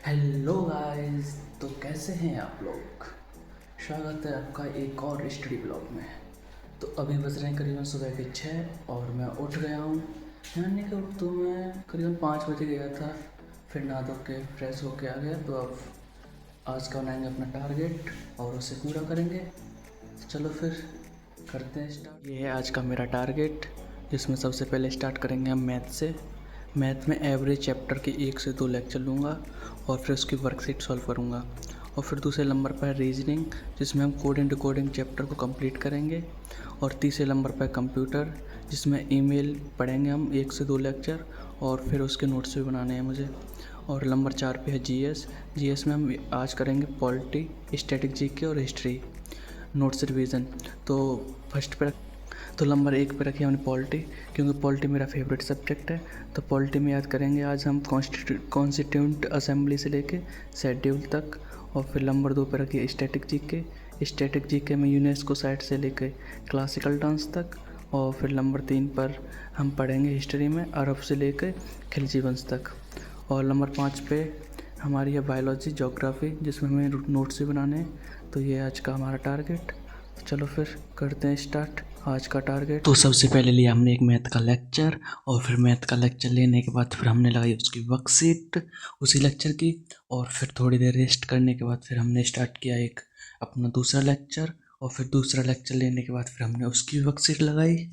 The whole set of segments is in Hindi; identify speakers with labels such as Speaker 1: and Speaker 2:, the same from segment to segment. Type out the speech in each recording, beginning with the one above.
Speaker 1: Hello guys. तो कैसे हैं आप लोग। स्वागत है आपका एक और स्टडी ब्लॉग में। तो अभी बज रहे हैं करीबन सुबह के 6 और मैं उठ गया हूँ। यानी कि तो मैं करीबन 5 बजे गया था, फिर नहा धो के फ्रेश होके आ गया। तो अब आज का बनाएंगे अपना टारगेट और उसे पूरा करेंगे। तो चलो फिर करते हैं स्टार्ट। ये है आज का मेरा टारगेट, जिसमें सबसे पहले स्टार्ट करेंगे हम मैथ से। मैथ में एवरेज चैप्टर के 1 से 2 लेक्चर लूँगा और फिर उसकी वर्कशीट सॉल्व करूँगा। और फिर दूसरे नंबर पर रीजनिंग, जिसमें हम कोडिंग डिकोडिंग चैप्टर को कंप्लीट करेंगे। और तीसरे नंबर पर कंप्यूटर, जिसमें ईमेल पढ़ेंगे हम 1 से 2 लेक्चर और फिर उसके नोट्स भी बनाने हैं मुझे। और नंबर 4 पे है जीएस। जीएस में हम आज करेंगे पॉलिटी, स्टैटिक जीके और हिस्ट्री नोट्स रिवीजन। तो फर्स्ट पे तो नंबर 1 पे रखी हमने पॉलिटी, क्योंकि पॉलिटी मेरा फेवरेट सब्जेक्ट है। तो पॉलिटी में याद करेंगे आज हम कॉन्स्टिट्यूंट असेंबली से लेके शेड्यूल तक। और फिर नंबर 2 पे रखिए स्टैटिक जीके। स्टैटिक जीके में यूनेस्को साइट से लेके क्लासिकल डांस तक। और फिर नंबर 3 पर हम पढ़ेंगे हिस्ट्री में अरब से लेकर खिलजी वंश तक। और नंबर 5 पे हमारी है बायोलॉजी ज्योग्राफी, जिसमें हमें नोट्स भी बनाने हैं। तो ये आज का हमारा टारगेट। तो चलो फिर करते हैं स्टार्ट आज का टारगेट। तो सबसे पहले लिया हमने एक मैथ का लेक्चर, और फिर मैथ का लेक्चर लेने के बाद फिर हमने लगाई उसकी वर्कशीट उसी लेक्चर की। और फिर थोड़ी देर रेस्ट करने के बाद फिर हमने स्टार्ट किया एक अपना दूसरा लेक्चर। और फिर दूसरा लेक्चर लेने के बाद फिर हमने उसकी वर्कशीट लगाई।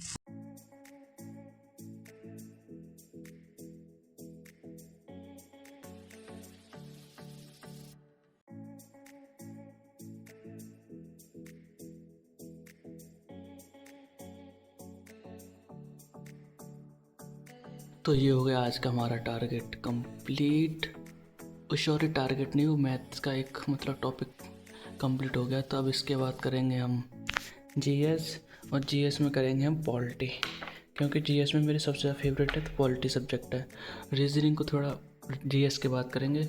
Speaker 1: तो ये हो गया आज का हमारा टारगेट कंप्लीट। सॉरी, टारगेट नहीं, वो मैथ्स का एक मतलब टॉपिक कंप्लीट हो गया। तो अब इसके बाद करेंगे हम जीएस, और जीएस में करेंगे हम पॉलिटी, क्योंकि जीएस में मेरी सबसे ज़्यादा फेवरेट है, तो पॉलिटी सब्जेक्ट है। रीजनिंग को थोड़ा जीएस के बाद करेंगे,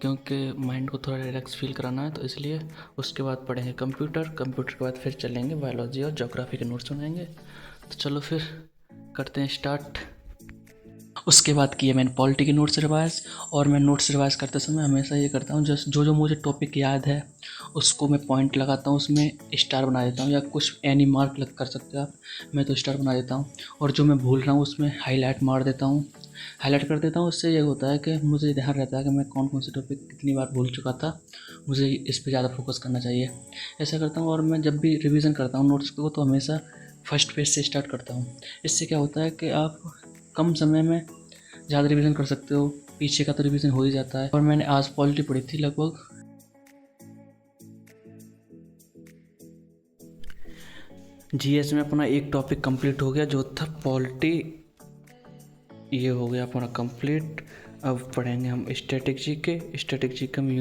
Speaker 1: क्योंकि माइंड को थोड़ा रिलैक्स फील कराना है, तो इसलिए उसके बाद पढ़ेंगे कंप्यूटर। कंप्यूटर के बाद फिर चलेंगे बायोलॉजी और ज्योग्राफी के नोट्स बनाएंगे। तो चलो फिर करते हैं स्टार्ट। उसके बाद किए मैंने पॉलिटी के नोट्स रिवाइज। और मैं नोट्स रिवाइज करते समय हमेशा ये करता हूँ, जस्ट जो जो मुझे टॉपिक याद है उसको मैं पॉइंट लगाता हूँ, उसमें स्टार बना देता हूँ, या कुछ एनी मार्क लग कर सकते हो आप, मैं तो स्टार बना देता हूँ। और जो मैं भूल रहा हूँ उसमें हाईलाइट मार देता हूँ, हाईलाइट कर देता हूँ। उससे ये होता है कि मुझे ध्यान रहता है कि मैं कौन कौन से टॉपिक कितनी बार भूल चुका था, मुझे इस पर ज़्यादा फोकस करना चाहिए। ऐसा करता हूँ। और मैं जब भी रिविज़न करता हूँ नोट्स को, तो हमेशा फर्स्ट पेज से स्टार्ट करता हूँ। इससे क्या होता है कि आप कम समय में ज़्यादा रिवीजन कर सकते हो, पीछे का तो रिवीजन हो ही जाता है। और मैंने आज पॉलिटी पढ़ी थी लगभग। जीएस में अपना एक टॉपिक कंप्लीट हो गया जो था पॉलिटी, ये हो गया अपना कंप्लीट। अब पढ़ेंगे हम स्टैटिक जीके। स्टैटिक जीके में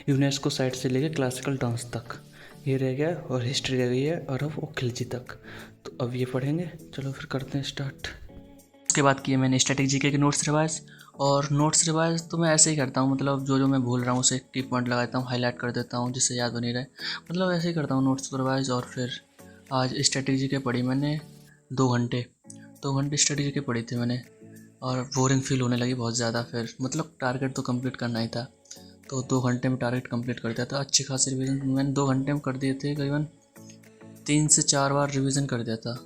Speaker 1: यूनेस्को साइट से लेके क्लासिकल डांस तक ये रह गया, और हिस्ट्री रह गई है अरब और खिलजी तक। तो अब ये पढ़ेंगे। चलो फिर करते हैं स्टार्ट। उसके बाद किए मैंने स्टैटिक जीके के नोट्स रिवाइज। और नोट्स रिवाइज तो मैं ऐसे ही करता हूँ, मतलब जो जो मैं भूल रहा हूँ उसे की पॉइंट लगाता हूँ, हाईलाइट कर देता हूँ जिससे याद बनी रहे। मतलब ऐसे ही करता हूँ नोट्स को रिवाइज। और फिर आज स्टैटिक जीके पढ़ी मैंने 2 घंटे। 2 घंटे स्टैटिक जीके पढ़ी थी मैंने, और बोरिंग फील होने लगी बहुत ज़्यादा। फिर मतलब टारगेट तो कंप्लीट करना ही था, तो 2 घंटे में टारगेट कंप्लीट कर दिया था। अच्छी खासी रिवीजन मैंने 2 घंटे में कर दिए थे, करीबन 3 से 4 बार रिवीजन कर दिया था।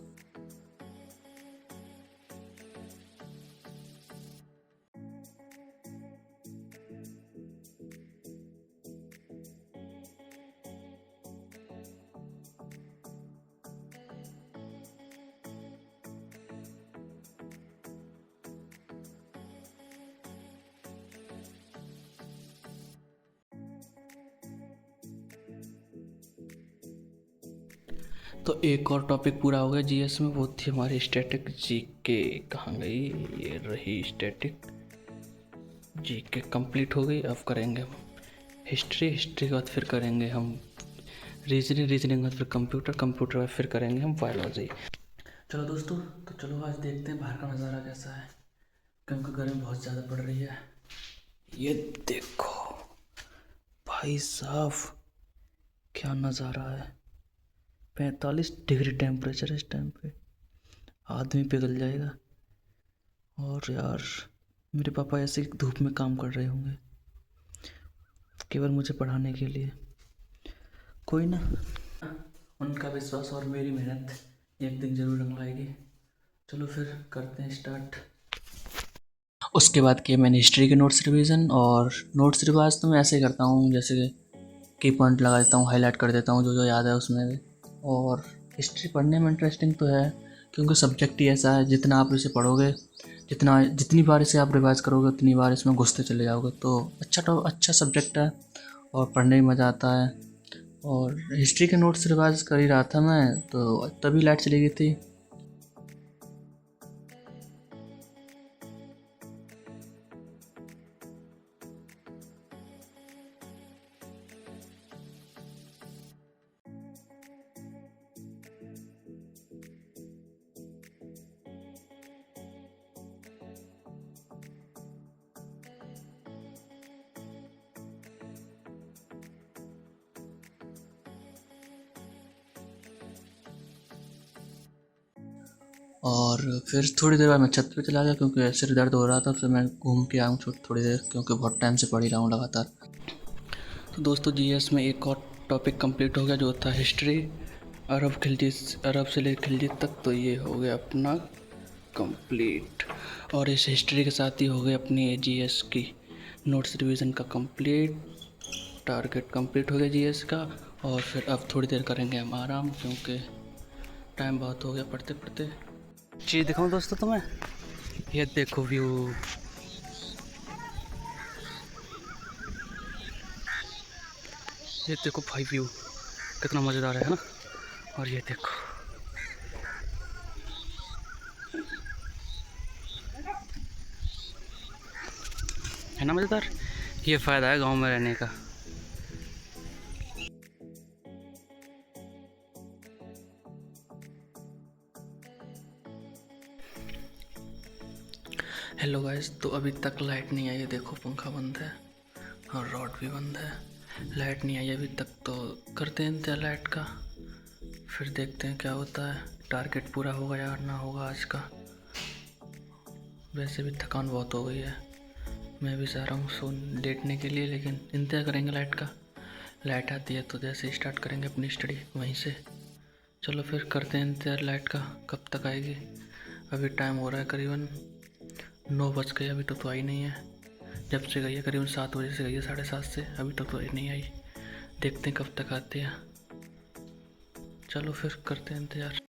Speaker 1: तो एक और टॉपिक पूरा हो गया जीएस में, वो थी हमारी स्टैटिक जीके। कहाँ गई, ये रही स्टैटिक जीके कंप्लीट हो गई। अब करेंगे हम हिस्ट्री। हिस्ट्री के बाद फिर करेंगे हम रीजनिंग। रीजनिंग के बाद फिर कंप्यूटर। कंप्यूटर के बाद फिर करेंगे हम बायोलॉजी। चलो दोस्तों, तो चलो आज देखते हैं बाहर का नज़ारा कैसा है, क्योंकि गर्मी बहुत ज़्यादा पड़ रही है। ये देखो भाई साहब, क्या नज़ारा है। 45 डिग्री टेम्परेचर है इस टाइम पे, आदमी पिघल जाएगा। और यार मेरे पापा ऐसे धूप में काम कर रहे होंगे। केवल मुझे पढ़ाने के लिए। कोई ना, उनका विश्वास और मेरी मेहनत एक दिन ज़रूर रंग लाएगी। चलो फिर करते हैं स्टार्ट। उसके बाद किया मैंने हिस्ट्री के नोट्स रिवीजन, और नोट्स रिवाइज तो मैं ऐसे ही करता हूँ जैसे की पॉइंट लगा देता हूँ, हाईलाइट कर देता हूँ जो जो याद है उसमें भी। और हिस्ट्री पढ़ने में इंटरेस्टिंग तो है क्योंकि सब्जेक्ट ही ऐसा है, जितना आप इसे पढ़ोगे, जितनी बार इसे आप रिवाइज करोगे उतनी बार इसमें घुसते चले जाओगे। तो अच्छा सब्जेक्ट है और पढ़ने में मज़ा आता है। और हिस्ट्री के नोट्स रिवाइज कर ही रहा था मैं, तो तभी लाइट चली गई थी। और फिर थोड़ी देर बाद मैं छत पे चला गया क्योंकि सिर दर्द हो रहा था, फिर मैं घूम के आऊँ थोड़ी देर क्योंकि बहुत टाइम से पढ़ ही रहा हूँ लगातार। तो दोस्तों जीएस में एक और टॉपिक कंप्लीट हो गया जो था हिस्ट्री, अरब से लेकर खिलजी तक। तो ये हो गया अपना कंप्लीट, और इस हिस्ट्री के साथ ही हो गई अपनी जीएस की नोट्स रिवीजन का कंप्लीट। टारगेट कंप्लीट हो गया जीएस का। और फिर अब थोड़ी देर करेंगे हम आराम क्योंकि टाइम बहुत हो गया पढ़ते पढ़ते। चीज़ दिखाऊं दोस्तों तुम्हें, ये देखो व्यू, ये देखो भाई व्यू कितना मज़ेदार है ना। और ये देखो, है ना मज़ेदार। ये फ़ायदा है गांव में रहने का। हेलो गाइस, तो अभी तक लाइट नहीं आई है। देखो पंखा बंद है और रॉड भी बंद है। लाइट नहीं आई अभी तक, तो करते हैं इंतजार लाइट का, फिर देखते हैं क्या होता है। टारगेट पूरा होगा या ना होगा आज का। वैसे भी थकान बहुत हो गई है, मैं भी चाह रहा हूँ लेटने के लिए, लेकिन इंतजार करेंगे लाइट का। लाइट आती है तो जैसे स्टार्ट करेंगे अपनी स्टडी वहीं से। चलो फिर करते हैं इंतजार लाइट का, कब तक आएगी। अभी टाइम हो रहा है करीबन 9 बज गए, अभी तक तो आई नहीं है। जब से गई है करीबन 7 बजे से गई है, 7:30 से, अभी तक तो नहीं आई। देखते हैं कब तक आती है। चलो फिर करते हैं इंतजार।